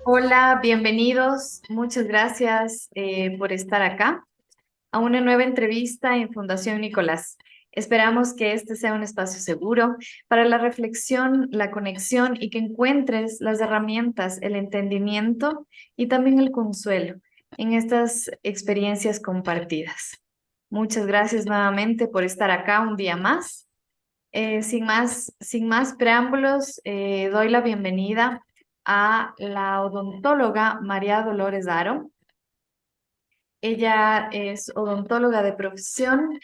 Hola, bienvenidos. Muchas gracias por estar acá a una nueva entrevista en Fundación Nicolás. Esperamos que este sea un espacio seguro para la reflexión, la conexión y que encuentres las herramientas, el entendimiento y también el consuelo en estas experiencias compartidas. Muchas gracias nuevamente por estar acá un día más. Sin más preámbulos, doy la bienvenida a la odontóloga María Dolores Aro. Ella es odontóloga de profesión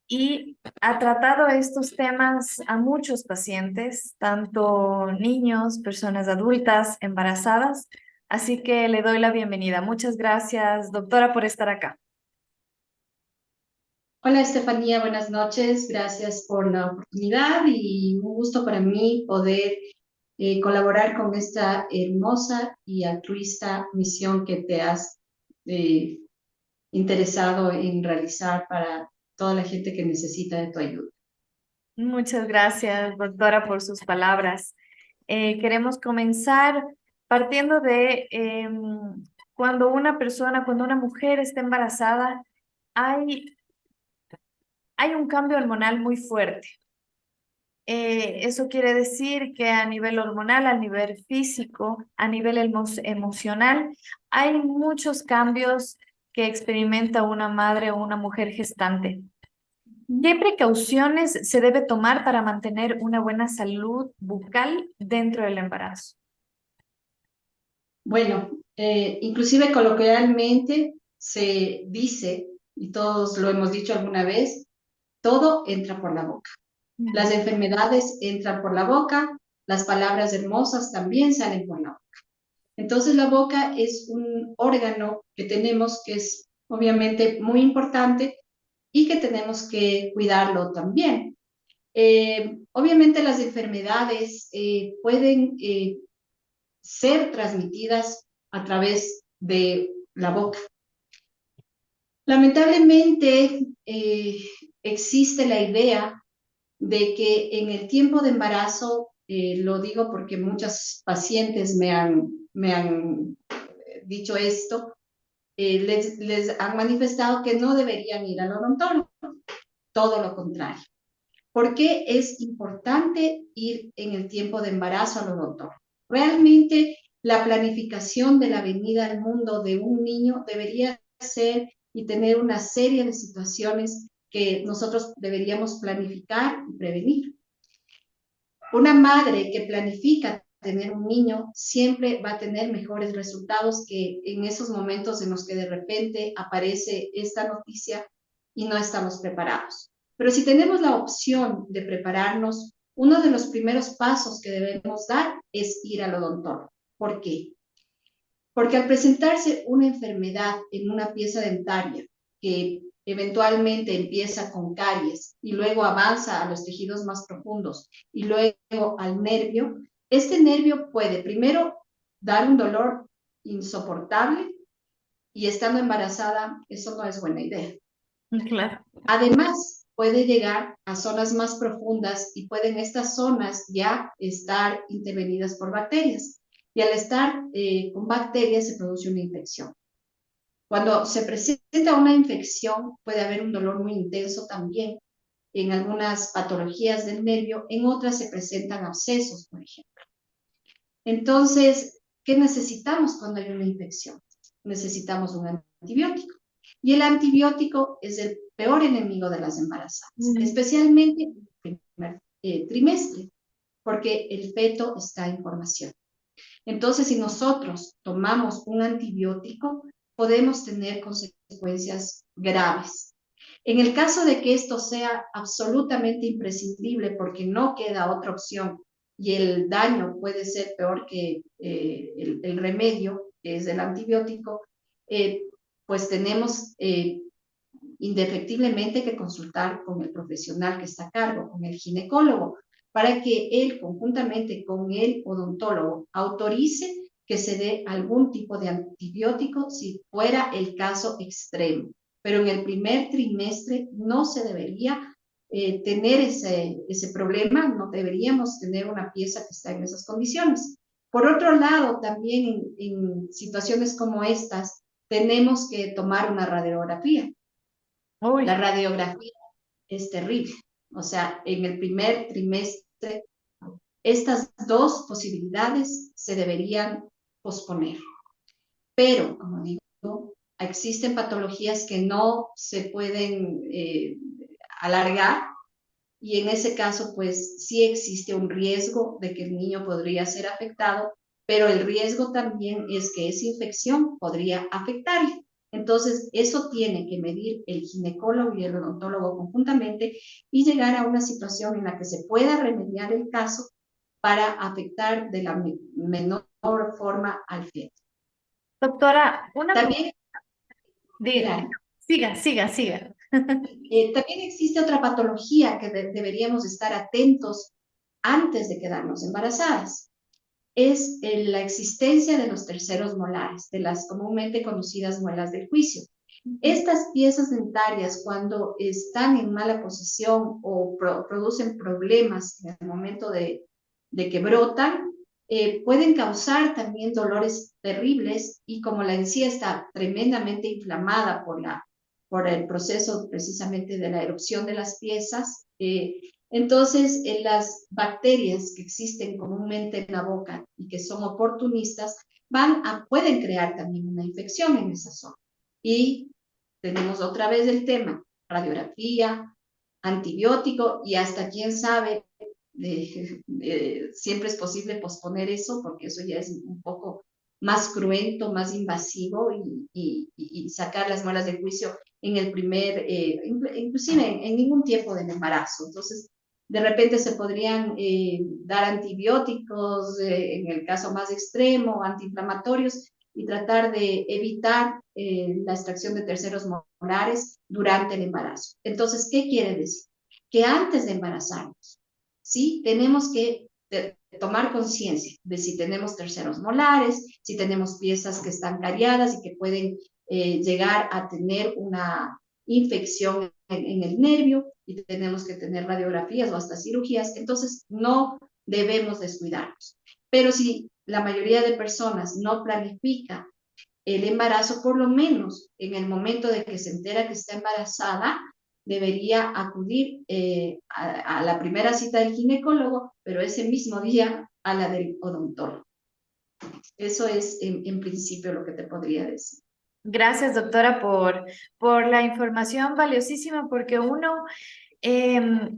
y ha tratado estos temas a muchos pacientes, tanto niños, personas adultas, embarazadas. Así que le doy la bienvenida. Muchas gracias, doctora, por estar acá. Hola Estefanía, buenas noches. Gracias por la oportunidad y un gusto para mí poder colaborar con esta hermosa y altruista misión que te has eh, interesado en realizar para toda la gente que necesita de tu ayuda. Muchas gracias, doctora, por sus palabras. Queremos comenzar partiendo de cuando una mujer está embarazada, hay, hay un cambio hormonal muy fuerte. Eso quiere decir que a nivel hormonal, a nivel físico, a nivel emocional, hay muchos cambios que experimenta una madre o una mujer gestante. ¿Qué precauciones se debe tomar para mantener una buena salud bucal dentro del embarazo? Bueno, inclusive coloquialmente se dice, y todos lo hemos dicho alguna vez, todo entra por la boca. Las Ujú. enfermedades entran por la boca, las palabras hermosas también salen por la boca. Entonces la boca es un órgano que tenemos que es obviamente muy importante y que tenemos que cuidarlo también. Obviamente las enfermedades pueden ser transmitidas a través de la boca. Lamentablemente existe la idea de que en el tiempo de embarazo, lo digo porque muchas pacientes me han dicho esto, les han manifestado que no deberían ir al odontólogo, todo lo contrario. ¿Por qué es importante ir en el tiempo de embarazo al odontólogo? Realmente la planificación de la venida al mundo de un niño debería ser y tener una serie de situaciones que nosotros deberíamos planificar y prevenir. Una madre que planifica tener un niño siempre va a tener mejores resultados que en esos momentos en los que de repente aparece esta noticia y no estamos preparados. Pero si tenemos la opción de prepararnos, uno de los primeros pasos que debemos dar es ir al odontólogo. ¿Por qué? Porque al presentarse una enfermedad en una pieza dentaria que eventualmente empieza con caries y luego avanza a los tejidos más profundos y luego al nervio, este nervio puede primero dar un dolor insoportable y estando embarazada eso no es buena idea. Claro. Además, puede llegar a zonas más profundas y pueden estas zonas ya estar intervenidas por bacterias. Y al estar con bacterias se produce una infección. Cuando se presenta una infección puede haber un dolor muy intenso también en algunas patologías del nervio, en otras se presentan abscesos, por ejemplo. Entonces, ¿qué necesitamos cuando hay una infección? Necesitamos un antibiótico. Y el antibiótico es el peor enemigo de las embarazadas, Ujú. especialmente en el primer trimestre, porque el feto está en formación. Entonces, si nosotros tomamos un antibiótico, podemos tener consecuencias graves. En el caso de que esto sea absolutamente imprescindible porque no queda otra opción y el daño puede ser peor que el remedio, que es el antibiótico, eh, pues tenemos indefectiblemente que consultar con el profesional que está a cargo, con el ginecólogo, para que él, conjuntamente con el odontólogo, autorice que se dé algún tipo de antibiótico si fuera el caso extremo. Pero en el primer trimestre no se debería tener ese problema, no deberíamos tener una pieza que está en esas condiciones. Por otro lado, también en situaciones como estas, tenemos que tomar una radiografía. La Uy, radiografía es terrible. O sea, en el primer trimestre, estas dos posibilidades se deberían posponer. Pero, como digo, existen patologías que no se pueden alargar y en ese caso, pues sí existe un riesgo de que el niño podría ser afectado, pero el riesgo también es que esa infección podría afectarle. Entonces, eso tiene que medir el ginecólogo y el odontólogo conjuntamente y llegar a una situación en la que se pueda remediar el caso para afectar de la menor forma al feto. doctora, una También, diga, claro, siga, siga, siga. también existe otra patología que deberíamos estar atentos antes de quedarnos embarazadas. Es la existencia de los terceros molares, de las comúnmente conocidas muelas del juicio. Estas piezas dentarias, cuando están en mala posición o producen problemas en el momento de que brotan, pueden causar también dolores terribles y como la encía está tremendamente inflamada por el proceso precisamente de la erupción de las piezas, entonces las bacterias que existen comúnmente en la boca y que son oportunistas pueden crear también una infección en esa zona. Y tenemos otra vez el tema, radiografía, antibiótico y hasta quién sabe, siempre es posible posponer eso porque eso ya es un poco más cruento, más invasivo y sacar las muelas del juicio en el primer, inclusive en ningún tiempo del embarazo. Entonces, de repente se podrían dar antibióticos, en el caso más extremo, antiinflamatorios, y tratar de evitar la extracción de terceros molares durante el embarazo. Entonces, ¿qué quiere decir? Que antes de embarazarnos, ¿sí? Tenemos que tomar conciencia de si tenemos terceros molares, si tenemos piezas que están cariadas y que pueden llegar a tener una infección en el nervio y tenemos que tener radiografías o hasta cirugías, entonces no debemos descuidarnos. Pero si la mayoría de personas no planifica el embarazo, por lo menos en el momento de que se entera que está embarazada, debería acudir a la primera cita del ginecólogo, pero ese mismo día a la del odontólogo. Eso es en principio lo que te podría decir. Gracias, doctora, por la información valiosísima, porque uno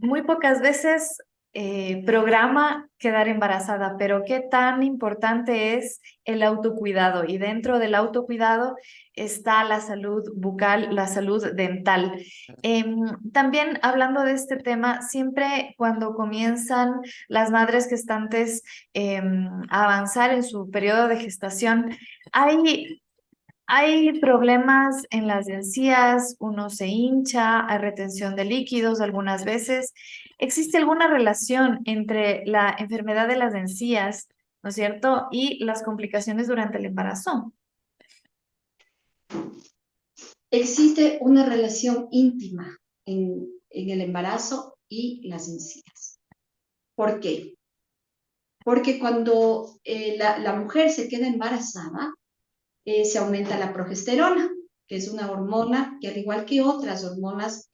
muy pocas veces programa quedar embarazada, pero qué tan importante es el autocuidado. Y dentro del autocuidado está la salud bucal, la salud dental. También hablando de este tema, siempre cuando comienzan las madres gestantes a avanzar en su periodo de gestación, hay problemas en las encías, uno se hincha, hay retención de líquidos algunas veces. ¿Existe alguna relación entre la enfermedad de las encías, ¿no es cierto?, y las complicaciones durante el embarazo? Existe una relación íntima en el embarazo y las encías. ¿Por qué? Porque cuando la mujer se queda embarazada, se aumenta la progesterona, que es una hormona que al igual que otras hormonas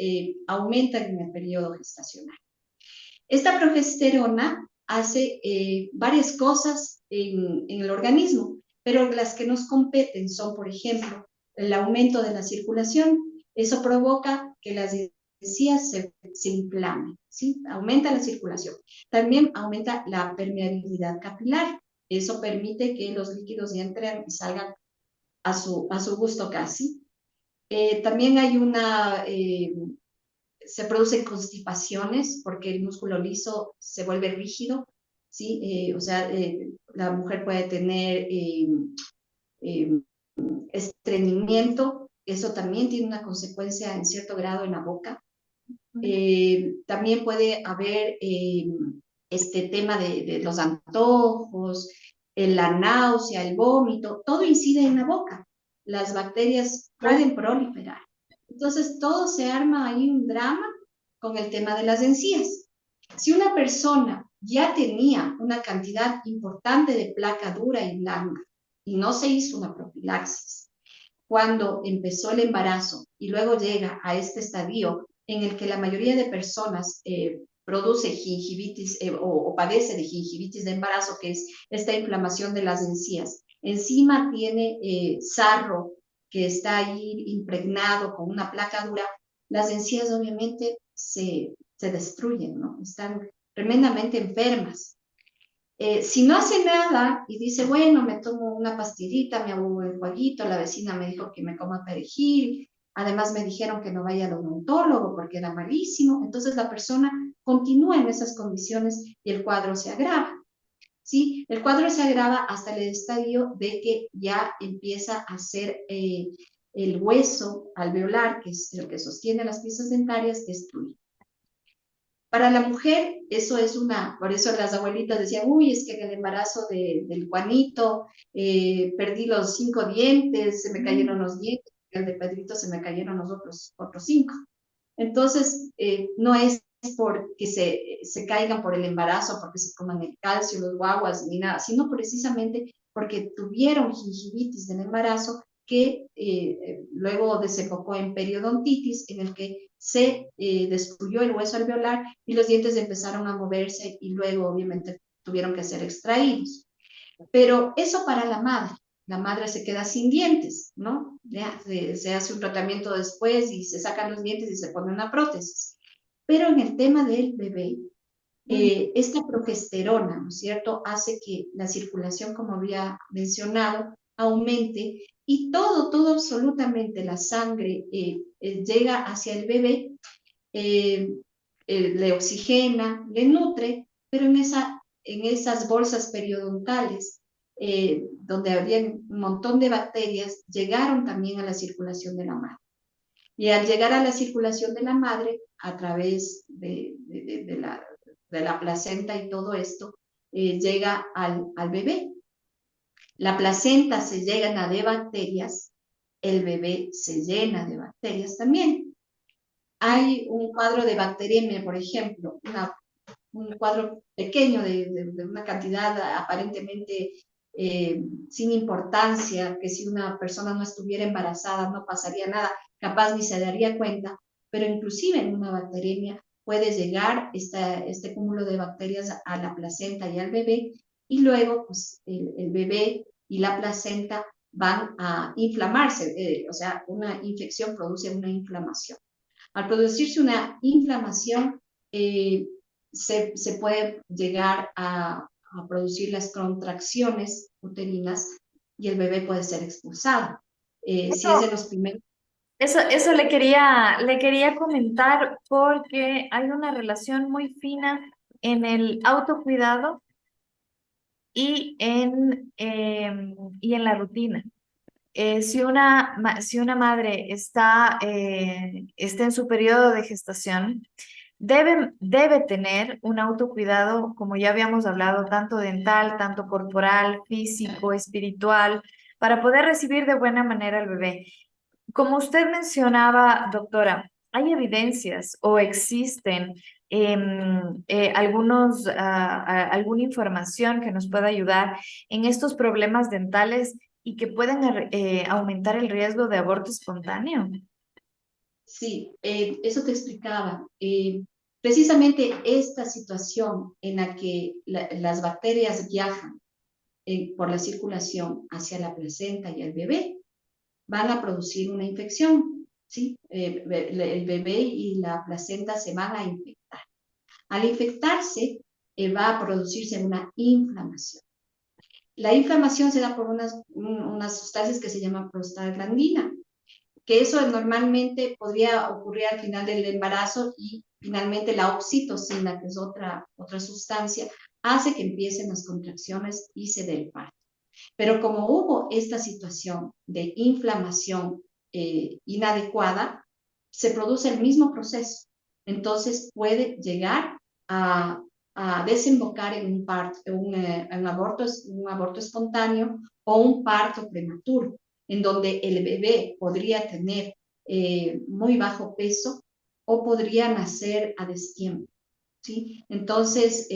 aumentan en el periodo gestacional. Esta progesterona hace varias cosas en el organismo, pero las que nos competen son, por ejemplo, el aumento de la circulación. Eso provoca que las encías se inflamen, ¿sí? Aumenta la circulación. También aumenta la permeabilidad capilar. Eso permite que los líquidos entren y salgan a su gusto casi. También hay se producen constipaciones porque el músculo liso se vuelve rígido, ¿sí? O sea, la mujer puede tener eh, estreñimiento, eso también tiene una consecuencia en cierto grado en la boca. También puede haber este tema de los antojos, la náusea, el vómito, todo incide en la boca. Las bacterias pueden proliferar. Entonces, todo se arma ahí un drama con el tema de las encías. Si una persona ya tenía una cantidad importante de placa dura y blanca y no se hizo una profilaxis. Cuando empezó el embarazo y luego llega a este estadio en el que la mayoría de personas produce gingivitis o padece de gingivitis de embarazo, que es esta inflamación de las encías. Encima tiene sarro que está ahí impregnado con una placa dura. Las encías obviamente se destruyen, ¿no? Están tremendamente enfermas. Si no hace nada y dice, bueno, me tomo una pastillita, me hago el jueguito, la vecina me dijo que me coma perejil, además me dijeron que no vaya al odontólogo porque era malísimo, entonces la persona continúa en esas condiciones y el cuadro se agrava. ¿Sí? El cuadro se agrava hasta el estadio de que ya empieza a ser el hueso alveolar, que es el que sostiene las piezas dentarias, destruido. Para la mujer, eso es por eso las abuelitas decían, uy, es que en el embarazo del Juanito perdí los 5 dientes, se me cayeron los dientes, el de Pedrito se me cayeron los otros 5. Entonces, no es porque se caigan por el embarazo, porque se coman el calcio, los guaguas, ni nada, sino precisamente porque tuvieron gingivitis del embarazo que luego desembocó en periodontitis, en el que se destruyó el hueso alveolar y los dientes empezaron a moverse y luego obviamente tuvieron que ser extraídos. Pero eso para la madre se queda sin dientes, ¿no? Ya, se hace un tratamiento después y se sacan los dientes y se pone una prótesis. Pero en el tema del bebé, esta progesterona, ¿no es cierto?, hace que la circulación, como había mencionado, aumente y todo absolutamente la sangre llega hacia el bebé, eh, le oxigena, le nutre, pero en esas bolsas periodontales, donde había un montón de bacterias, llegaron también a la circulación de la madre. Y al llegar a la circulación de la madre, a través de la placenta y todo esto, llega al bebé. La placenta se llena de bacterias, el bebé se llena de bacterias también. Hay un cuadro de bacteriemia, por ejemplo, un cuadro pequeño de una cantidad aparentemente sin importancia, que si una persona no estuviera embarazada no pasaría nada, capaz ni se daría cuenta, pero inclusive en una bacteriemia puede llegar este cúmulo de bacterias a la placenta y al bebé, y luego pues, el bebé y la placenta van a inflamarse, o sea, una infección produce una inflamación. Al producirse una inflamación, se puede llegar a producir las contracciones uterinas y el bebé puede ser expulsado. Si es de Eso, los primeros. eso le quería comentar porque hay una relación muy fina en el autocuidado y en la rutina. Si una madre está en su periodo de gestación, debe tener un autocuidado, como ya habíamos hablado, tanto dental, tanto corporal, físico, espiritual, para poder recibir de buena manera al bebé. Como usted mencionaba, doctora, ¿hay evidencias o existen alguna información que nos pueda ayudar en estos problemas dentales y que pueden aumentar el riesgo de aborto espontáneo? Sí, eso te explicaba. Precisamente esta situación en la que las bacterias viajan por la circulación hacia la placenta y el bebé, van a producir una infección, ¿sí? El bebé y la placenta se van a infectar. Al infectarse, va a producirse una inflamación. La inflamación se da por unas sustancias que se llaman prostaglandina, que eso normalmente podría ocurrir al final del embarazo y finalmente la oxitocina, que es otra sustancia, hace que empiecen las contracciones y se dé el parto. Pero como hubo esta situación de inflamación inadecuada, se produce el mismo proceso. Entonces puede llegar a, a desembocar en un parto, un aborto espontáneo o un parto prematuro, en donde el bebé podría tener muy bajo peso o podría nacer a destiempo. ¿sí? Entonces,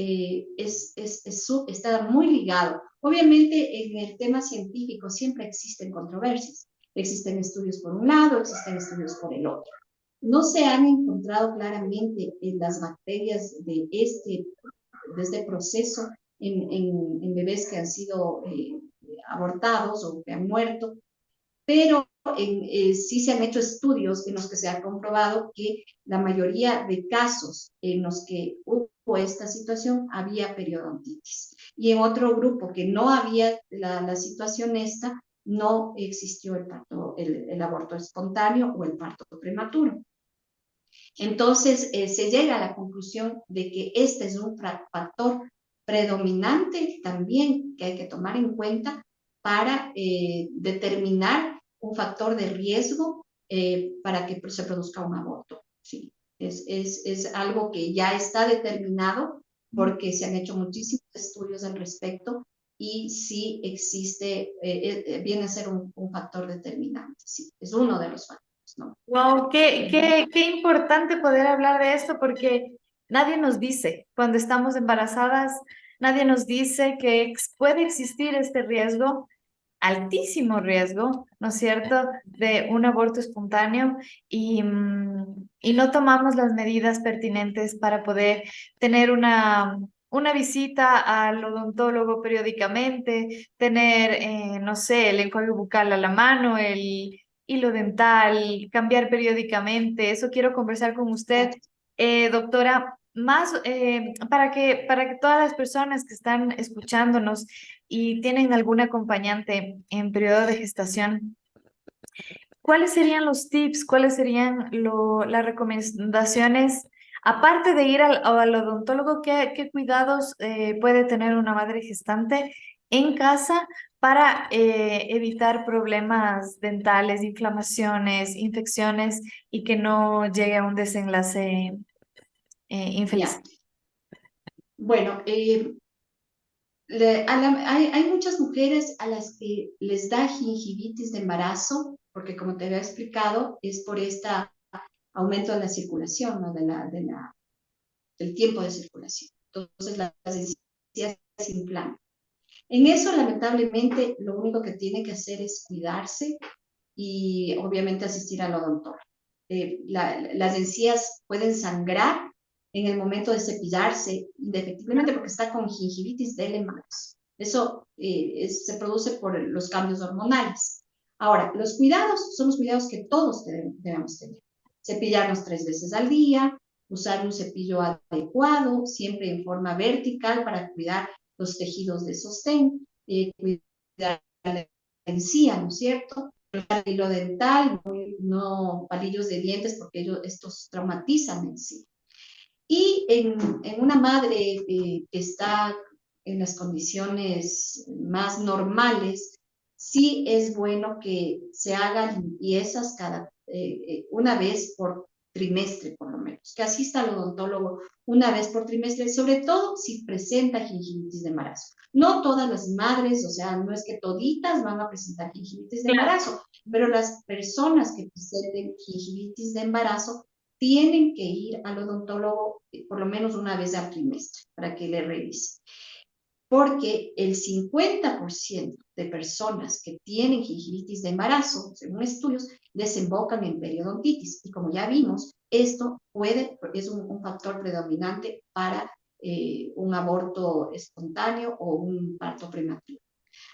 está muy ligado. Obviamente, en el tema científico siempre existen controversias. Existen estudios por un lado, existen estudios por el otro. No se han encontrado claramente en las bacterias de este proceso en bebés que han sido abortados o que han muerto, pero sí se han hecho estudios en los que se ha comprobado que la mayoría de casos en los que hubo esta situación había periodontitis. Y en otro grupo que no había la situación esta, no existió el aborto espontáneo o el parto prematuro. Entonces, se llega a la conclusión de que este es un factor predominante también que hay que tomar en cuenta para determinar un factor de riesgo para que se produzca un aborto. Sí, es algo que ya está determinado porque se han hecho muchísimos estudios al respecto y sí existe, viene a ser un factor determinante. Sí, es uno de los factores, ¿no? Wow, qué importante poder hablar de esto porque nadie nos dice cuando estamos embarazadas, nadie nos dice que puede existir este riesgo, altísimo riesgo, ¿no es cierto?, de un aborto espontáneo y no tomamos las medidas pertinentes para poder tener una visita al odontólogo periódicamente, tener, no sé, el enjuague bucal a la mano, el hilo dental, cambiar periódicamente. Eso quiero conversar con usted, doctora, más para que todas las personas que están escuchándonos y tienen algún acompañante en periodo de gestación, ¿cuáles serían los tips? ¿Cuáles serían las recomendaciones? Aparte de ir al odontólogo, ¿qué cuidados puede tener una madre gestante en casa para evitar problemas dentales, inflamaciones, infecciones y que no llegue a un desenlace infeliz? Ya, bueno, hay muchas mujeres a las que les da gingivitis de embarazo, porque como te había explicado, es por este aumento de la circulación, ¿no? Del tiempo de circulación. Entonces, las encías se inflaman. En eso, lamentablemente, lo único que tiene que hacer es cuidarse y obviamente asistir al odontólogo. Las encías pueden sangrar en el momento de cepillarse, indefectiblemente porque está con gingivitis del embarazo. Eso se produce por los cambios hormonales. Ahora, los cuidados son los cuidados que todos debemos tener. Cepillarnos 3 veces al día, usar un cepillo adecuado, siempre en forma vertical para cuidar los tejidos de sostén, cuidar la encía, ¿no es cierto? El hilo dental, no palillos de dientes, porque estos traumatizan en sí. Y en una madre que está en las condiciones más normales, sí es bueno que se hagan limpiezas una vez por trimestre, por lo menos, que asista al odontólogo una vez por trimestre, sobre todo si presenta gingivitis de embarazo. No todas las madres, o sea, no es que toditas van a presentar gingivitis de Claro. embarazo, pero las personas que presenten gingivitis de embarazo tienen que ir al odontólogo por lo menos una vez al trimestre para que le revise. Porque el 50% de personas que tienen gingivitis de embarazo, según estudios, desembocan en periodontitis. Y como ya vimos, esto es un factor predominante para un aborto espontáneo o un parto prematuro.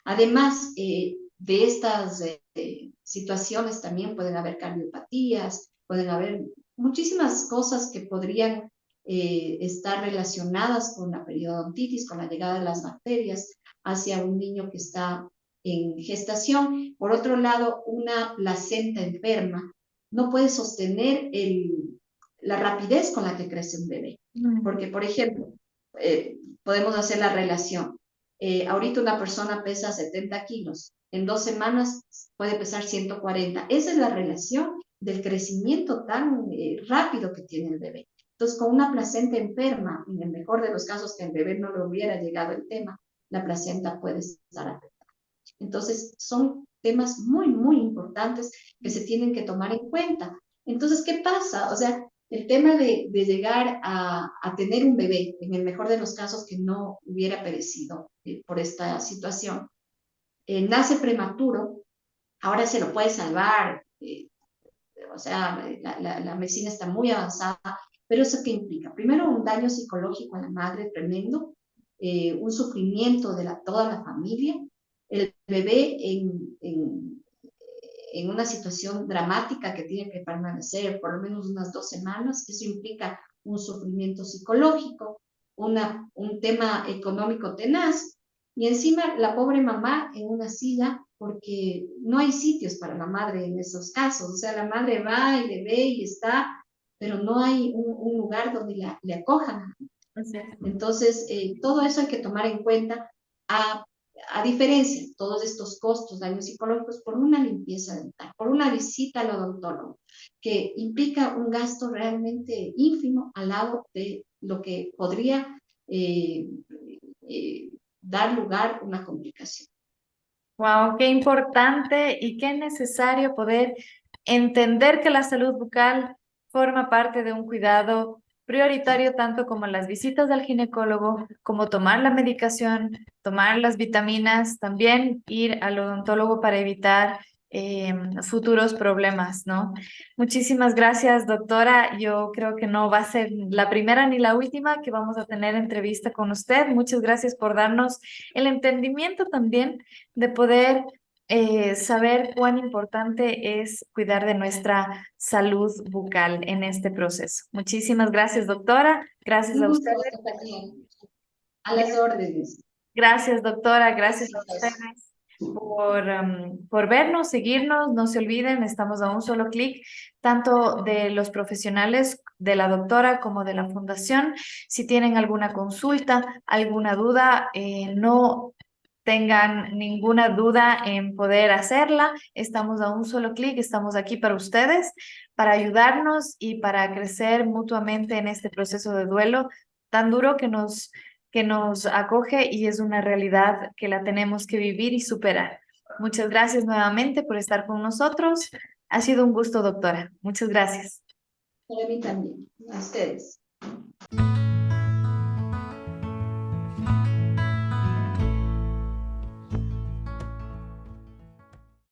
Además de estas situaciones, también pueden haber cardiopatías, pueden haber muchísimas cosas que podrían estar relacionadas con la periodontitis, con la llegada de las bacterias hacia un niño que está en gestación. Por otro lado, una placenta enferma no puede sostener la rapidez con la que crece un bebé. Mm. Porque, por ejemplo, podemos hacer la relación. Ahorita una persona pesa 70 kilos, en 2 semanas puede pesar 140. Esa es la relación del crecimiento tan rápido que tiene el bebé. Entonces, con una placenta enferma, en el mejor de los casos que el bebé no le hubiera llegado el tema, la placenta puede estar afectada. Entonces, son temas muy, muy importantes que se tienen que tomar en cuenta. Entonces, ¿qué pasa? O sea, el tema de llegar a tener un bebé, en el mejor de los casos que no hubiera perecido por esta situación, nace prematuro, ahora se lo puede salvar, o sea, la medicina está muy avanzada, pero ¿eso qué implica? Primero, un daño psicológico a la madre tremendo, un sufrimiento de toda la familia, el bebé en una situación dramática que tiene que permanecer por lo menos unas 2 semanas, eso implica un sufrimiento psicológico, un tema económico tenaz, y encima la pobre mamá en una silla porque no hay sitios para la madre en esos casos, o sea, la madre va y le ve y está, pero no hay un lugar donde le acojan. Así es. Entonces, todo eso hay que tomar en cuenta, a, a diferencia de todos estos costos, daños psicológicos, por una limpieza dental, por una visita al odontólogo, que implica un gasto realmente ínfimo al lado de lo que podría eh, eh, dar lugar a una complicación. Wow, qué importante y qué necesario poder entender que la salud bucal forma parte de un cuidado prioritario, tanto como las visitas al ginecólogo, como tomar la medicación, tomar las vitaminas, también ir al odontólogo para evitar futuros problemas, ¿no? Muchísimas gracias, doctora. Yo creo que no va a ser la primera ni la última que vamos a tener entrevista con usted. Muchas gracias por darnos el entendimiento también de poder saber cuán importante es cuidar de nuestra salud bucal en este proceso. Muchísimas gracias, doctora. Gracias Un a gusto, ustedes. Estefanía. A las órdenes. Gracias, doctora. Gracias a Éxitos. ustedes por vernos, seguirnos. No se olviden, estamos a un solo clic, tanto de los profesionales, de la doctora como de la fundación. Si tienen alguna consulta, alguna duda, no tengan ninguna duda en poder hacerla. Estamos a un solo clic, estamos aquí para ustedes, para ayudarnos y para crecer mutuamente en este proceso de duelo tan duro que nos acoge y es una realidad que la tenemos que vivir y superar. Muchas gracias nuevamente por estar con nosotros. Ha sido un gusto, doctora. Muchas gracias. Para mí también. A ustedes.